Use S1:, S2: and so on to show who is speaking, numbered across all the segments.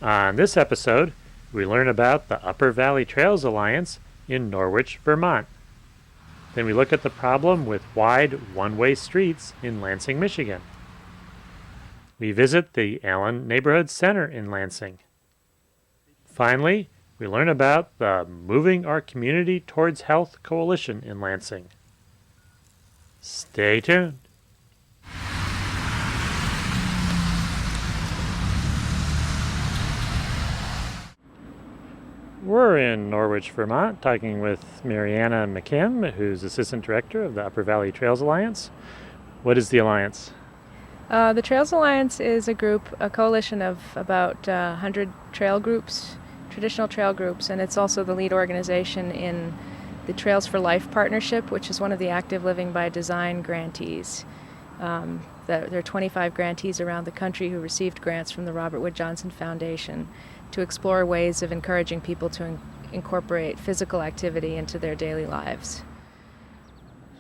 S1: On this episode, we learn about the Upper Valley Trails Alliance in Norwich, Vermont. Then we look at the problem with wide one-way streets in Lansing, Michigan. We visit the Allen Neighborhood Center in Lansing. Finally, we learn about the Moving Our Community Towards Health Coalition in Lansing. Stay tuned. We're in Norwich, Vermont, talking with Mariana McKim, who's Assistant Director of the Upper Valley Trails Alliance. What is the Alliance?
S2: The Trails Alliance is a coalition of about 100 trail groups, traditional trail groups, and it's also the lead organization in the Trails for Life Partnership, which is one of the Active Living by Design grantees. There are 25 grantees around the country who received grants from the Robert Wood Johnson Foundation to explore ways of encouraging people to incorporate physical activity into their daily lives.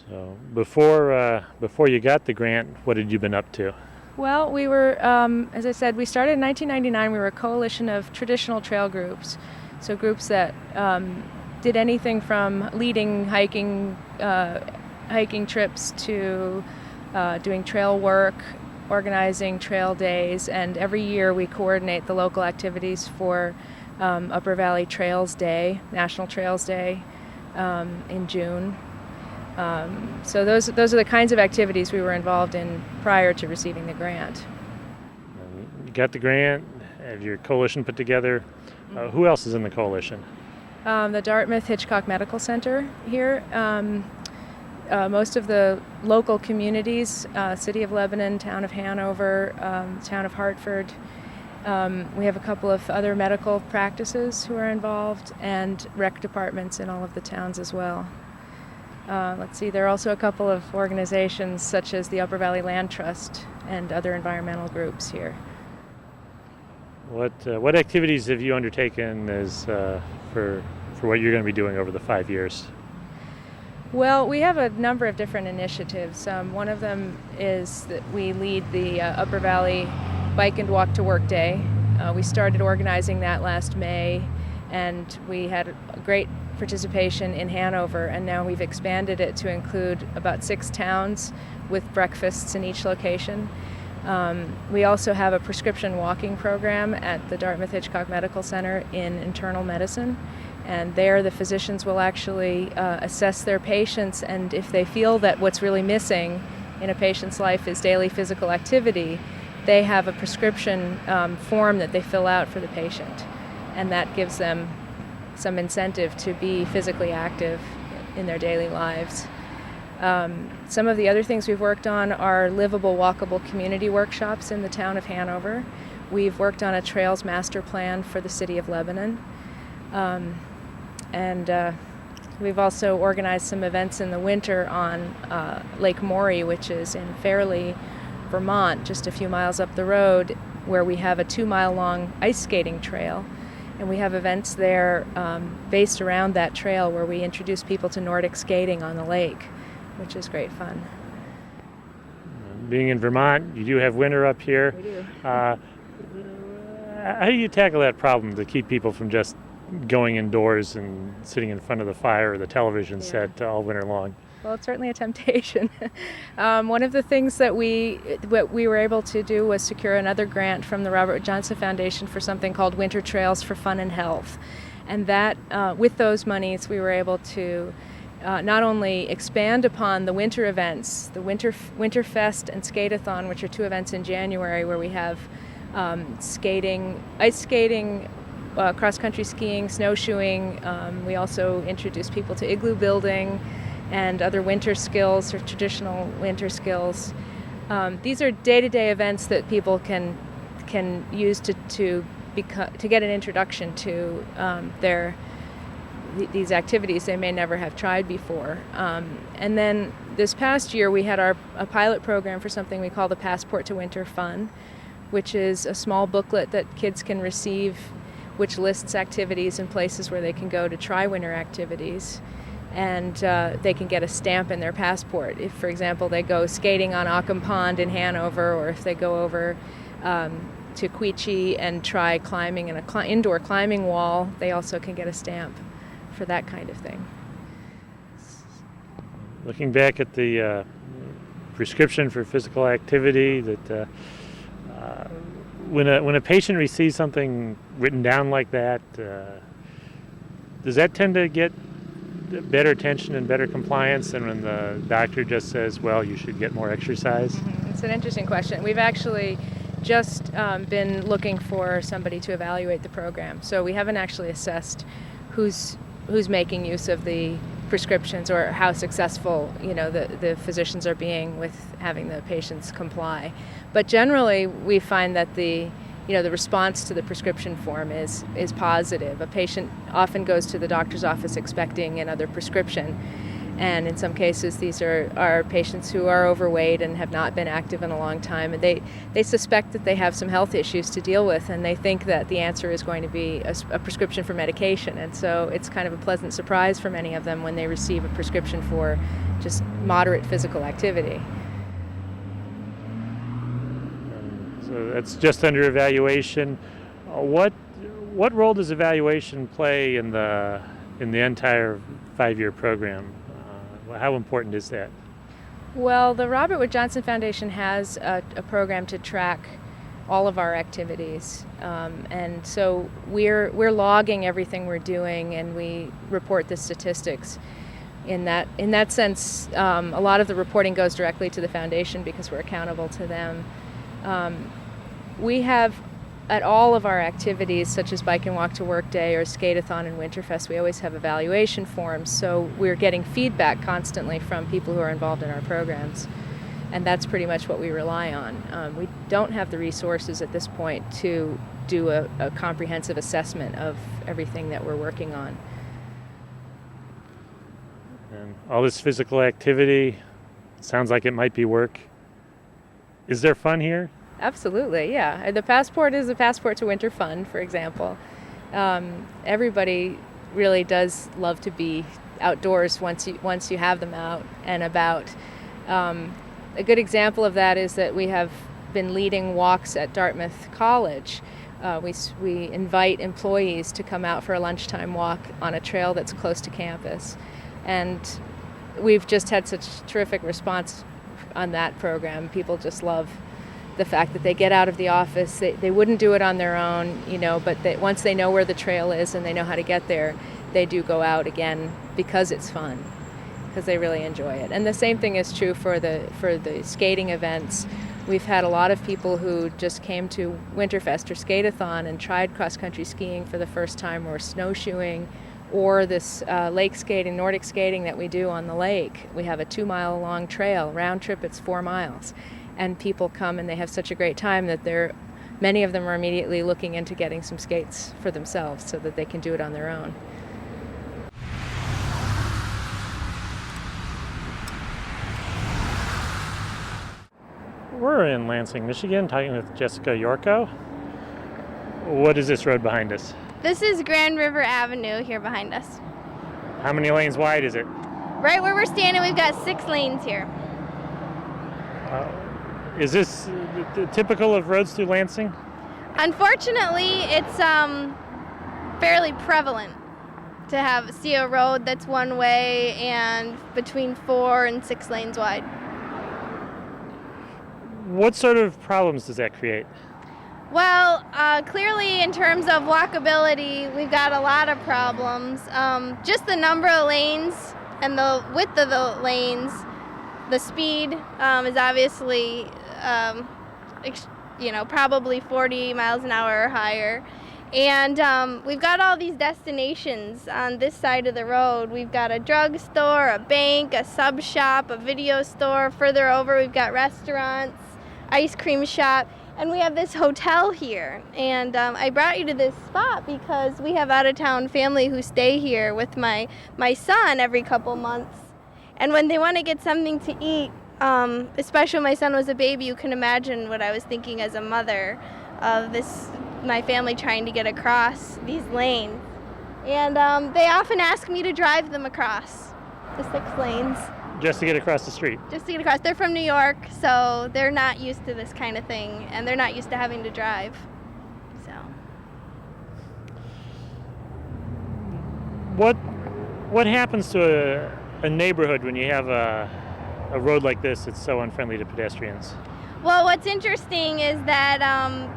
S1: So before you got the grant, what had you been up to?
S2: Well, we were, as I said, we started in 1999. We were a coalition of traditional trail groups, so groups that did anything from leading hiking trips to doing trail work, organizing trail days, and every year we coordinate the local activities for Upper Valley Trails Day, National Trails Day, in June. So those are the kinds of activities we were involved in prior to receiving the grant.
S1: You got the grant, have your coalition put together. Who else is in the coalition?
S2: The Dartmouth Hitchcock Medical Center here. Most of the local communities, City of Lebanon, Town of Hanover, Town of Hartford. We have a couple of other medical practices who are involved, and rec departments in all of the towns as well. There are also a couple of organizations such as the Upper Valley Land Trust and other environmental groups here.
S1: What activities have you undertaken for what you're going to be doing over the 5 years?
S2: Well, we have a number of different initiatives. One of them is that we lead the Upper Valley Bike and Walk to Work Day. We started organizing that last May, and we had a great participation in Hanover, and now we've expanded it to include about 6 towns with breakfasts in each location. We also have a prescription walking program at the Dartmouth Hitchcock Medical Center in internal medicine. And there the physicians will actually assess their patients, and if they feel that what's really missing in a patient's life is daily physical activity, they have a prescription form that they fill out for the patient. And that gives them some incentive to be physically active in their daily lives. Some of the other things we've worked on are livable, walkable community workshops in the town of Hanover. We've worked on a trails master plan for the City of Lebanon. And we've also organized some events in the winter on Lake Morey, which is in Fairleigh, Vermont, just a few miles up the road, where we have a 2-mile-long ice skating trail. And we have events there based around that trail where we introduce people to Nordic skating on the lake, which is great fun.
S1: Being in Vermont, you do have winter up here.
S2: We do.
S1: How do you tackle that problem to keep people from just going indoors and sitting in front of the fire or the television set all winter long?
S2: Well, it's certainly a temptation. One of the things that we were able to do was secure another grant from the Robert Wood Johnson Foundation for something called Winter Trails for Fun and Health. And that, with those monies, we were able to not only expand upon the winter events, the Winterfest and Skate-a-thon, which are 2 events in January where we have skating, ice skating, cross-country skiing, snowshoeing. We also introduce people to igloo building and other winter skills or traditional winter skills. These are day-to-day events that people can use to get an introduction to these activities they may never have tried before. And then this past year we had a pilot program for something we call the Passport to Winter Fun, which is a small booklet that kids can receive which lists activities and places where they can go to try winter activities. And they can get a stamp in their passport. If, for example, they go skating on Occam Pond in Hanover, or if they go over to Quechee and try climbing in an indoor climbing wall, they also can get a stamp for that kind of thing.
S1: Looking back at the prescription for physical activity, that when a patient receives something written down like that, does that tend to get better attention and better compliance than when the doctor just says, well, you should get more exercise?
S2: Mm-hmm. It's an interesting question. We've actually just been looking for somebody to evaluate the program. So we haven't actually assessed who's making use of the prescriptions or how successful, the physicians are being with having the patients comply. But generally, we find that the response to the prescription form is positive. A patient often goes to the doctor's office expecting another prescription, and in some cases these are patients who are overweight and have not been active in a long time, and they suspect that they have some health issues to deal with, and they think that the answer is going to be a prescription for medication. And so it's kind of a pleasant surprise for many of them when they receive a prescription for just moderate physical activity.
S1: So that's just under evaluation. What role does evaluation play in the entire 5-year program? How important is that?
S2: Well, the Robert Wood Johnson Foundation has a program to track all of our activities, and so we're logging everything we're doing, and we report the statistics. In that sense, a lot of the reporting goes directly to the foundation because we're accountable to them. We have, at all of our activities, such as Bike and Walk to Work Day or Skate-a-thon and Winterfest, we always have evaluation forms, so we're getting feedback constantly from people who are involved in our programs, and that's pretty much what we rely on. We don't have the resources at this point to do a comprehensive assessment of everything that we're working on.
S1: And all this physical activity, sounds like it might be work. Is there fun here?
S2: Absolutely, yeah. The passport is a passport to winter fun, for example. Everybody really does love to be outdoors once you have them out and about. A good example of that is that we have been leading walks at Dartmouth College. We invite employees to come out for a lunchtime walk on a trail that's close to campus. And we've just had such terrific response on that program. People just love the fact that they get out of the office. They wouldn't do it on their own, but once they know where the trail is and they know how to get there, they do go out again because it's fun, because they really enjoy it. And the same thing is true for the skating events. We've had a lot of people who just came to Winterfest or Skate-a-thon and tried cross-country skiing for the first time, or snowshoeing, or this lake skating, Nordic skating that we do on the lake. We have a 2-mile long trail. Round trip, it's 4 miles. And people come and they have such a great time that many of them are immediately looking into getting some skates for themselves so that they can do it on their own.
S1: We're in Lansing, Michigan, talking with Jessica Yorko. What is this road behind us?
S3: This is Grand River Avenue here behind us.
S1: How many lanes wide is it?
S3: Right where we're standing, we've got 6 lanes here.
S1: Is this typical of roads through Lansing?
S3: Unfortunately, it's fairly prevalent to see a road that's one way and between 4 and 6 lanes wide.
S1: What sort of problems does that create?
S3: Well, clearly in terms of walkability, we've got a lot of problems. Just the number of lanes and the width of the lanes, the speed is obviously, probably 40 miles an hour or higher. And we've got all these destinations on this side of the road. We've got a drugstore, a bank, a sub shop, a video store. Further over, we've got restaurants, ice cream shop. And we have this hotel here, and I brought you to this spot because we have out-of-town family who stay here with my son every couple months. And when they want to get something to eat, especially when my son was a baby, you can imagine what I was thinking as a mother of my family trying to get across these lanes. And they often ask me to drive them across the 6 lanes.
S1: Just to get across the street.
S3: Just to get across. They're from New York, so they're not used to this kind of thing, and they're not used to having to drive. So.
S1: What happens to a neighborhood when you have a road like this that's so unfriendly to pedestrians?
S3: Well, what's interesting is that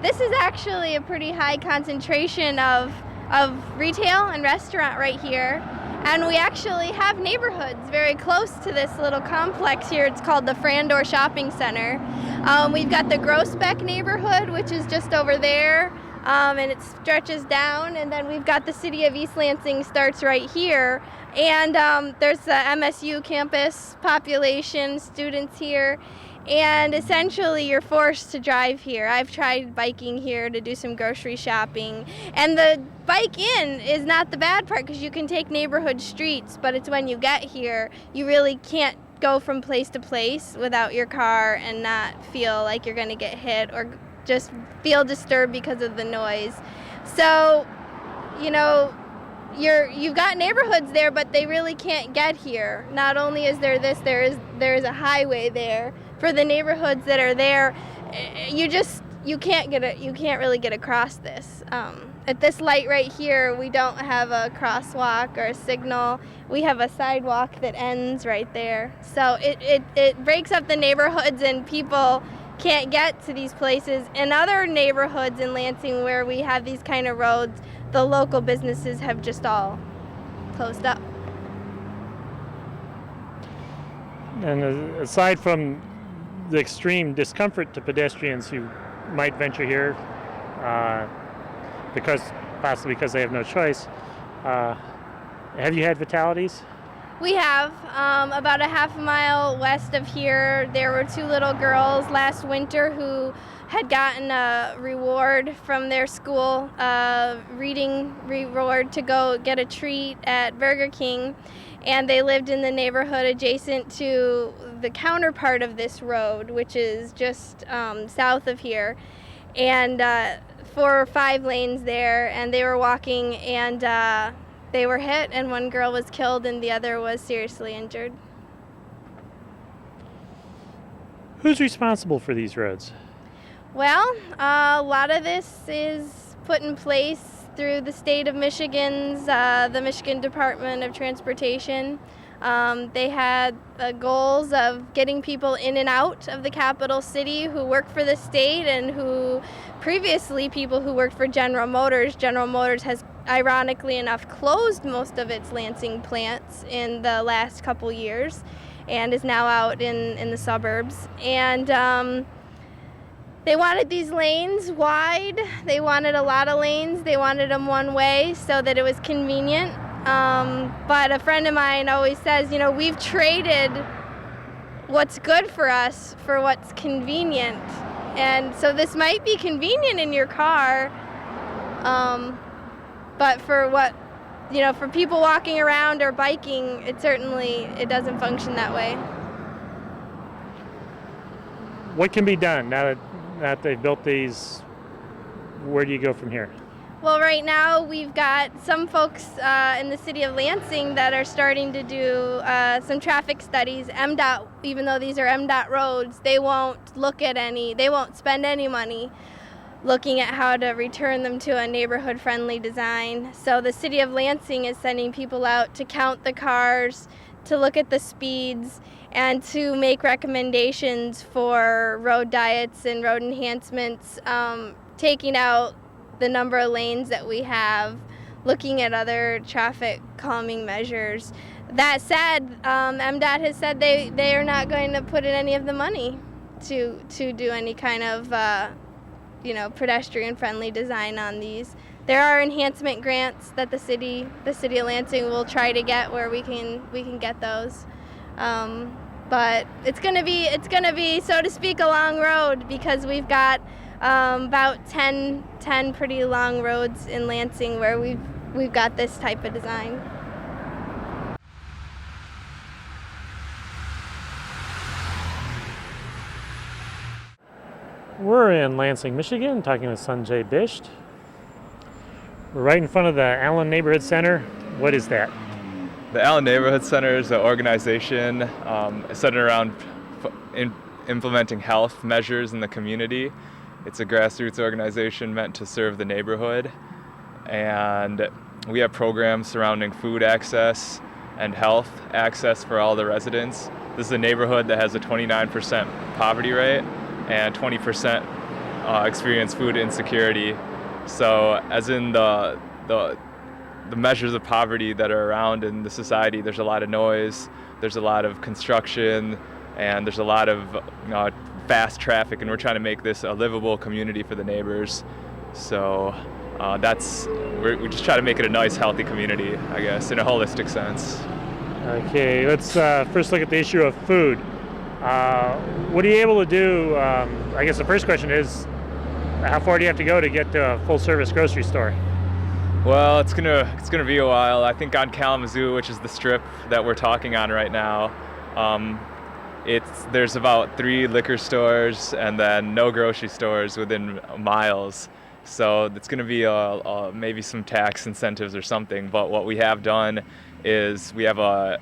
S3: this is actually a pretty high concentration of retail and restaurant right here. And we actually have neighborhoods very close to this little complex here. It's called the Frandor Shopping Center. We've got the Groesbeck neighborhood, which is just over there, and it stretches down. And then we've got the city of East Lansing starts right here. And there's the MSU campus population, students here. And essentially, you're forced to drive here. I've tried biking here to do some grocery shopping. And the bike in is not the bad part because you can take neighborhood streets, but it's when you get here, you really can't go from place to place without your car and not feel like you're going to get hit or just feel disturbed because of the noise. So, you know, you've got neighborhoods there, but they really can't get here. Not only is there this, there is a highway there. For the neighborhoods that are there, you can't really get across this. At this light right here, we don't have a crosswalk or a signal. We have a sidewalk that ends right there. So it breaks up the neighborhoods and people can't get to these places. In other neighborhoods in Lansing where we have these kind of roads, the local businesses have just all closed up.
S1: And aside from the extreme discomfort to pedestrians who might venture here, possibly because they have no choice, have you had fatalities?
S3: We have. About a half a mile west of here, there were two little girls last winter who had gotten a reward from their school, reading reward to go get a treat at Burger King. And they lived in the neighborhood adjacent to the counterpart of this road, which is just south of here. And 4 or 5 lanes there, and they were walking, and they were hit, and one girl was killed, and the other was seriously injured.
S1: Who's responsible for these roads?
S3: Well, a lot of this is put in place through the state of Michigan's, the Michigan Department of Transportation. They had goals of getting people in and out of the capital city who work for the state and who previously people who worked for General Motors. General Motors has, ironically enough, closed most of its Lansing plants in the last couple years and is now out in the suburbs. And they wanted these lanes wide. They wanted a lot of lanes. They wanted them one way so that it was convenient. But a friend of mine always says, you know, we've traded what's good for us for what's convenient. And so this might be convenient in your car, but for what, you know, for people walking around or biking, it doesn't function that way.
S1: What can be done now that they've built these? Where do you go from here?
S3: Well, right now we've got some folks in the city of Lansing that are starting to do some traffic studies. MDOT, even though these are MDOT roads, they won't spend any money looking at how to return them to a neighborhood-friendly design. So the city of Lansing is sending people out to count the cars, to look at the speeds, and to make recommendations for road diets and road enhancements, taking out the number of lanes that we have, looking at other traffic calming measures. That said, MDOT has said they are not going to put in any of the money to do any kind of pedestrian-friendly design on these. There are enhancement grants that the city of Lansing will try to get where we can get those. But it's gonna be, so to speak, a long road because we've got about 10 pretty long roads in Lansing where we've got this type of design.
S1: We're in Lansing, Michigan, talking with Sanjay Bisht. We're right in front of the Allen Neighborhood Center. What is that?
S4: The Allen Neighborhood Center is an organization centered around implementing health measures in the community. It's a grassroots organization meant to serve the neighborhood, and we have programs surrounding food access and health access for all the residents. This is a neighborhood that has a 29% poverty rate and 20% experience food insecurity. So as in the measures of poverty that are around in the society, there's a lot of noise, there's a lot of construction, and there's a lot of fast traffic, and we're trying to make this a livable community for the neighbors. So we just try to make it a nice, healthy community, I guess, in a holistic sense.
S1: Okay, let's first look at the issue of food. What are you able to do? I guess the first question is, how far do you have to go to get to a full-service grocery store?
S4: Well, it's gonna be a while. I think on Kalamazoo, which is the strip that we're talking on right now, there's about 3 liquor stores and then no grocery stores within miles. So it's going to be maybe some tax incentives or something. But what we have done is we have a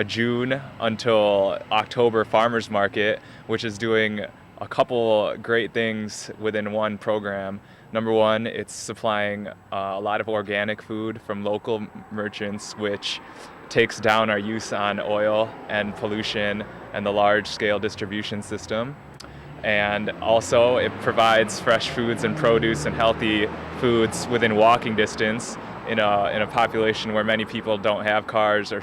S4: June until October farmers market, which is doing a couple great things within one program. Number one, it's supplying a lot of organic food from local merchants, which takes down our use on oil and pollution and the large-scale distribution system. And also it provides fresh foods and produce and healthy foods within walking distance in a population where many people don't have cars or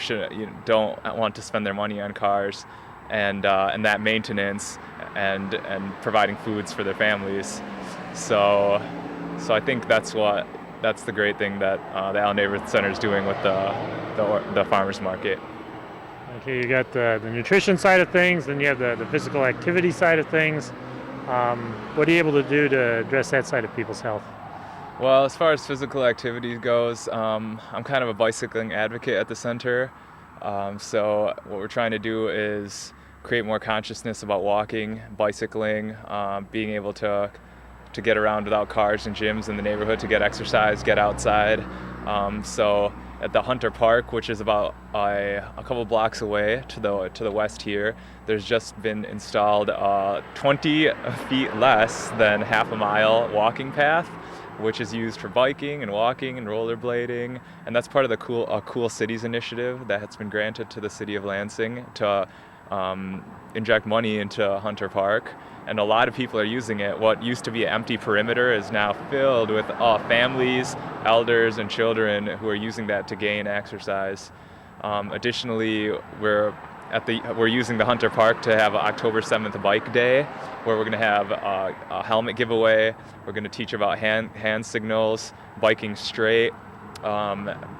S4: don't want to spend their money on cars and that maintenance and providing foods for their families. So I think that's the great thing that the Allen Neighborhood Center is doing with the farmers market.
S1: Okay, you got the nutrition side of things, then you have the physical activity side of things. What are you able to do to address that side of people's health?
S4: Well, as far as physical activity goes, I'm kind of a bicycling advocate at the center. So what we're trying to do is create more consciousness about walking, bicycling, being able to get around without cars and gyms in the neighborhood, to get exercise, get outside. So at the Hunter Park, which is about a couple blocks away to the west here, there's just been installed 20 feet less than half a mile walking path, which is used for biking and walking and rollerblading, and that's part of the Cool Cities initiative that has been granted to the city of Lansing to inject money into Hunter Park. And a lot of people are using it. What used to be an empty perimeter is now filled with families, elders, and children who are using that to gain exercise. Additionally, we're using the Hunter Park to have October 7th Bike Day, where we're going to have a helmet giveaway. We're going to teach about hand signals, biking straight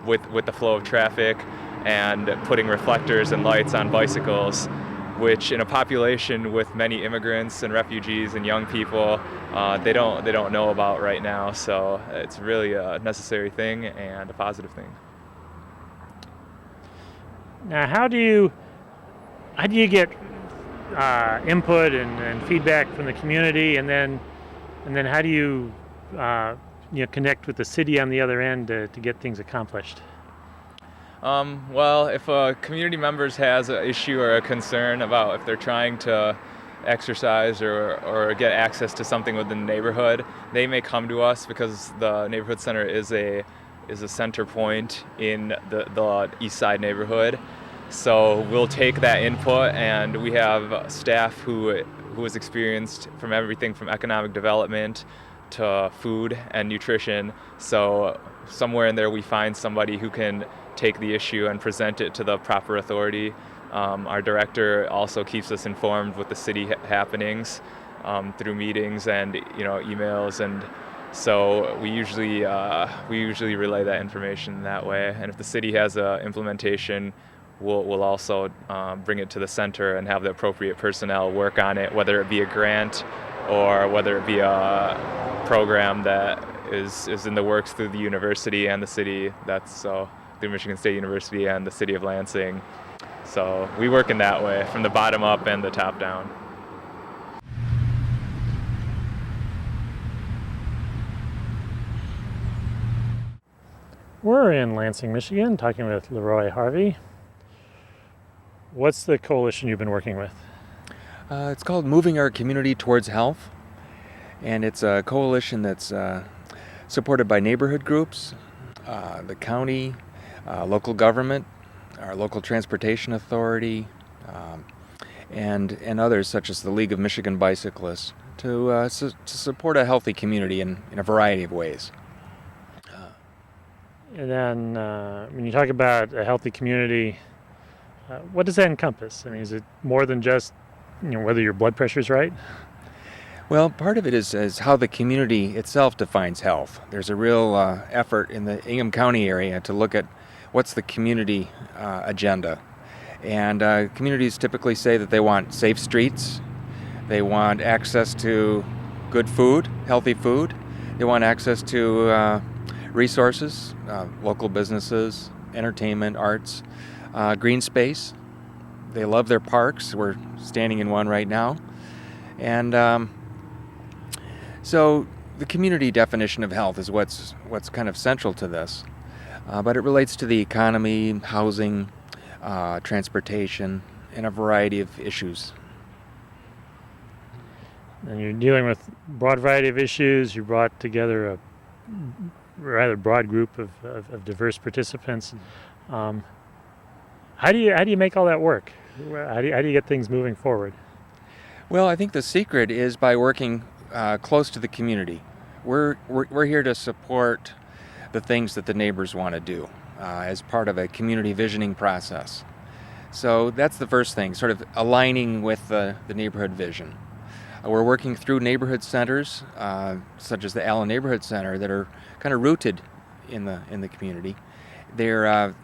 S4: with the flow of traffic, and putting reflectors and lights on bicycles, which in a population with many immigrants and refugees and young people, they don't know about right now. So it's really a necessary thing and a positive thing.
S1: Now, how do you get input and feedback from the community, and then how do you connect with the city on the other end to get things accomplished?
S4: Well, if a community member has an issue or a concern about if they're trying to exercise or get access to something within the neighborhood, they may come to us, because the neighborhood center is a center point in the East Side neighborhood. So we'll take that input, and we have staff who is experienced from everything from economic development to food and nutrition. So somewhere in there we find somebody who can take the issue and present it to the proper authority. Our director also keeps us informed with the city happenings through meetings and emails, and so we usually relay that information that way. And if the city has a implementation, we'll also bring it to the center and have the appropriate personnel work on it, whether it be a grant or whether it be a program that is in the works through the university and the city. That's through Michigan State University and the city of Lansing. So we work in that way, from the bottom up and the top down.
S1: We're in Lansing, Michigan, talking with Leroy Harvey. What's the coalition you've been working with?
S5: It's called Moving Our Community Towards Health, and it's a coalition that's supported by neighborhood groups, the county, local government, our local transportation authority, and others such as the League of Michigan Bicyclists to support a healthy community in a variety of ways.
S1: And then when you talk about a healthy community, what does that encompass? I mean, is it more than just whether your blood pressure's right?
S5: Well, part of it is how the community itself defines health. There's a real effort in the Ingham County area to look at what's the community agenda. And communities typically say that they want safe streets, they want access to good food, healthy food, they want access to resources, local businesses, entertainment, arts, green space. They love their parks. We're standing in one right now. And so the community definition of health is what's kind of central to this. But it relates to the economy, housing, transportation, and a variety of issues.
S1: And you're dealing with a broad variety of issues. You brought together a rather broad group of diverse participants. How do you make all that work? How do you get things moving forward?
S5: Well, I think the secret is by working close to the community. We're here to support the things that the neighbors want to do as part of a community visioning process. So that's the first thing, sort of aligning with the neighborhood vision. We're working through neighborhood centers, such as the Allen Neighborhood Center, that are kind of rooted in the community. Their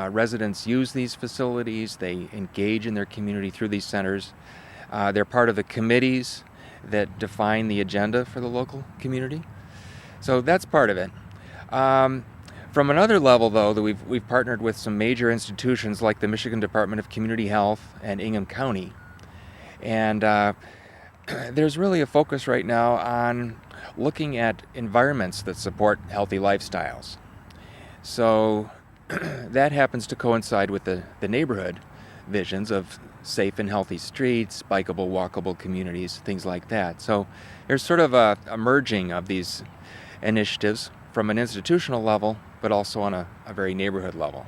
S5: residents use these facilities. They engage in their community through these centers. They're part of the committees that define the agenda for the local community. So that's part of it. From another level, though, that we've partnered with some major institutions like the Michigan Department of Community Health and Ingham County. And there's really a focus right now on looking at environments that support healthy lifestyles. So that happens to coincide with the neighborhood visions of safe and healthy streets, bikeable, walkable communities, things like that. So there's sort of a merging of these initiatives from an institutional level, but also on a very neighborhood level.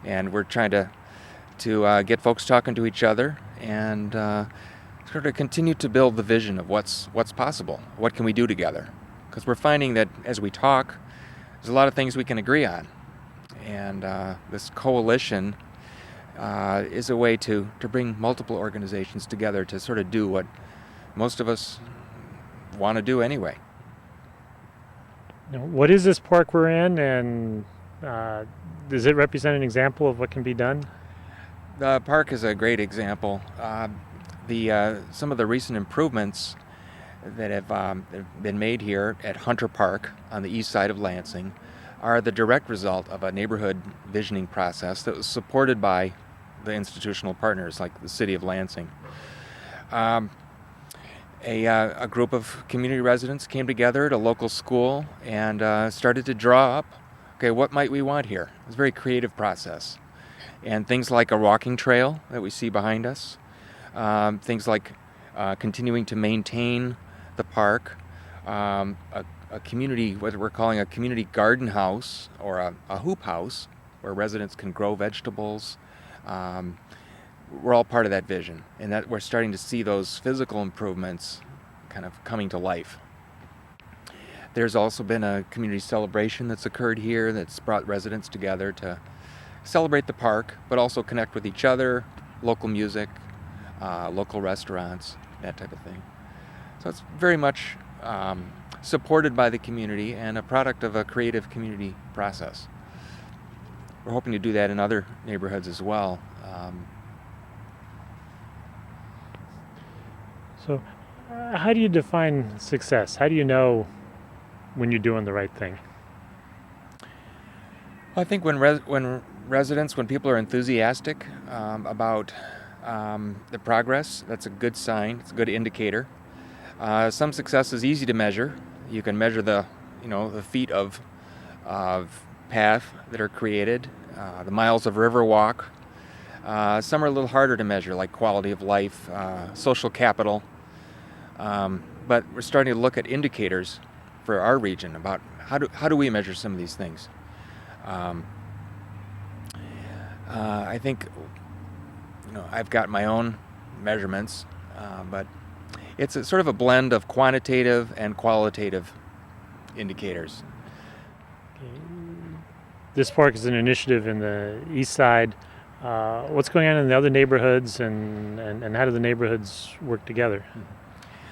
S5: And we're trying to get folks talking to each other and sort of continue to build the vision of what's possible. What can we do together? Because we're finding that as we talk, there's a lot of things we can agree on. And this coalition is a way to bring multiple organizations together to sort of do what most of us want to do anyway.
S1: Now, what is this park we're in, and does it represent an example of what can be done?
S5: The park is a great example. Some of the recent improvements that have been made here at Hunter Park on the east side of Lansing are the direct result of a neighborhood visioning process that was supported by the institutional partners like the city of Lansing. A group of community residents came together at a local school and started to draw up, okay, what might we want here? It was a very creative process. And things like a walking trail that we see behind us, things like continuing to maintain the park, a community, what we're calling a community garden house or a hoop house where residents can grow vegetables. We're all part of that vision, and that we're starting to see those physical improvements kind of coming to life. There's also been a community celebration that's occurred here that's brought residents together to celebrate the park, but also connect with each other, local music, local restaurants, that type of thing. So it's very much supported by the community and a product of a creative community process. We're hoping to do that in other neighborhoods as well.
S1: So how do you define success? How do you know when you're doing the right thing?
S5: I think when residents, when people are enthusiastic about the progress, that's a good sign. It's a good indicator. Some success is easy to measure. You can measure the feet of bike path that are created, the miles of river walk. Some are a little harder to measure, like quality of life, social capital. But we're starting to look at indicators for our region about how do we measure some of these things. I think, I've got my own measurements, but it's sort of a blend of quantitative and qualitative indicators.
S1: This park is an initiative in the east side. What's going on in the other neighborhoods, and how do the neighborhoods work together?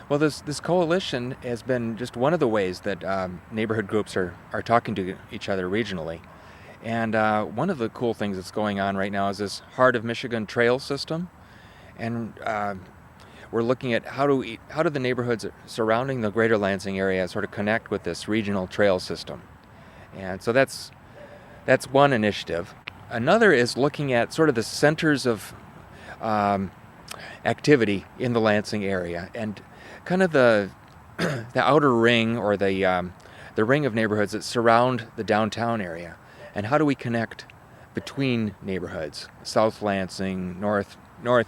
S5: Well, this coalition has been just one of the ways that neighborhood groups are talking to each other regionally. And one of the cool things that's going on right now is this Heart of Michigan trail system. And we're looking at how do the neighborhoods surrounding the greater Lansing area sort of connect with this regional trail system. And so that's one initiative. Another is looking at sort of the centers of activity in the Lansing area, and kind of the outer ring, or the ring of neighborhoods that surround the downtown area. And how do we connect between neighborhoods? South Lansing, North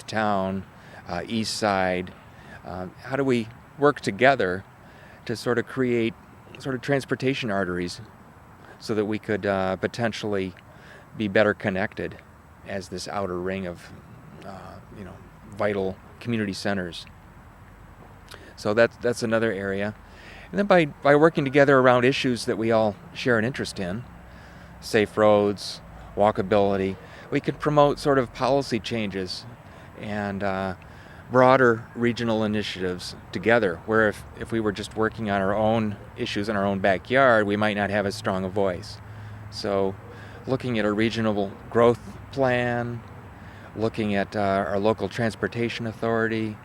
S5: Town, East Side. How do we work together to sort of create sort of transportation arteries so that we could potentially be better connected as this outer ring of vital community centers. So that's another area. And then by working together around issues that we all share an interest in, safe roads, walkability, we could promote sort of policy changes and broader regional initiatives together, where if we were just working on our own issues in our own backyard, we might not have as strong a voice. So looking at a regional growth plan, looking at our local transportation authority,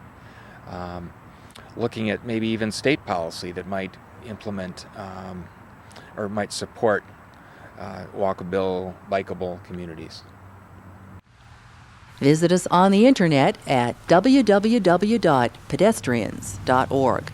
S5: looking at maybe even state policy that might implement or might support walkable, bikeable communities.
S6: Visit us on the internet at www.pedestrians.org.